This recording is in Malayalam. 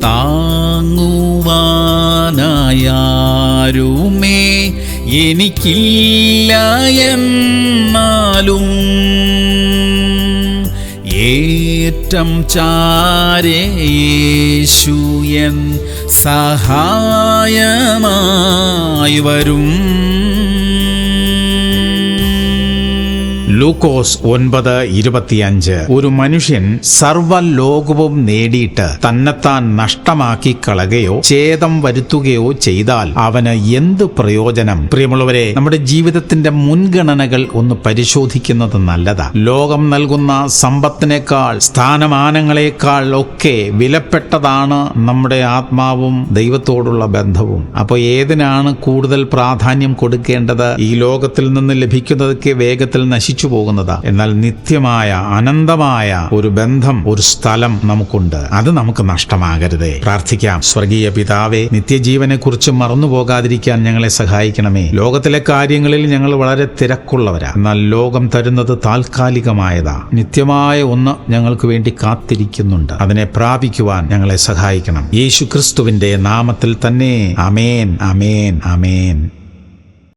താങ്ങുവാനായാരുമേ എനിക്കില്ല എന്നാലും ഏറ്റം ചാരെ യേശു എൻ സഹായമായി വരും. ലൂക്കോസ് 9:25. ഒരു മനുഷ്യൻ സർവ്വലോകവും നേടിയിട്ട് തന്നെത്താൻ നഷ്ടമാക്കി കളയുകയോ ഛേദം വരുത്തുകയോ ചെയ്താൽ അവന് എന്ത് പ്രയോജനം? പ്രിയമുള്ളവരെ, നമ്മുടെ ജീവിതത്തിന്റെ മുൻഗണനകൾ ഒന്ന് പരിശോധിക്കുന്നത് നല്ലതാ. ലോകം നൽകുന്ന സമ്പത്തിനേക്കാൾ സ്ഥാനമാനങ്ങളെക്കാൾ ഒക്കെ വിലപ്പെട്ടതാണ് നമ്മുടെ ആത്മാവും ദൈവത്തോടുള്ള ബന്ധവും. അപ്പോൾ ഏതിനാണ് കൂടുതൽ പ്രാധാന്യം കൊടുക്കേണ്ടത്? ഈ ലോകത്തിൽ നിന്ന് ലഭിക്കുന്നതൊക്കെ വേഗത്തിൽ നശിച്ചു പോകുന്നതാ. എന്നാൽ നിത്യമായ അനന്തമായ ഒരു ബന്ധം, ഒരു സ്ഥലം നമുക്കുണ്ട്. അത് നമുക്ക് നഷ്ടമാകരുതേ. പ്രാർത്ഥിക്കാം. സ്വർഗീയ പിതാവേ, നിത്യജീവനെ കുറിച്ച് മറന്നുപോകാതിരിക്കാൻ ഞങ്ങളെ സഹായിക്കണമേ. ലോകത്തിലെ കാര്യങ്ങളിൽ ഞങ്ങൾ വളരെ തിരക്കുള്ളവരാ. എന്നാൽ ലോകം തരുന്നത് താൽക്കാലികമായതാ. നിത്യമായ ഒന്ന് ഞങ്ങൾക്ക് വേണ്ടി കാത്തിരിക്കുന്നുണ്ട്. അതിനെ പ്രാപിക്കുവാൻ ഞങ്ങളെ സഹായിക്കണം. യേശു ക്രിസ്തുവിന്റെ നാമത്തിൽ തന്നെ. ആമേൻ, ആമേൻ, ആമേൻ.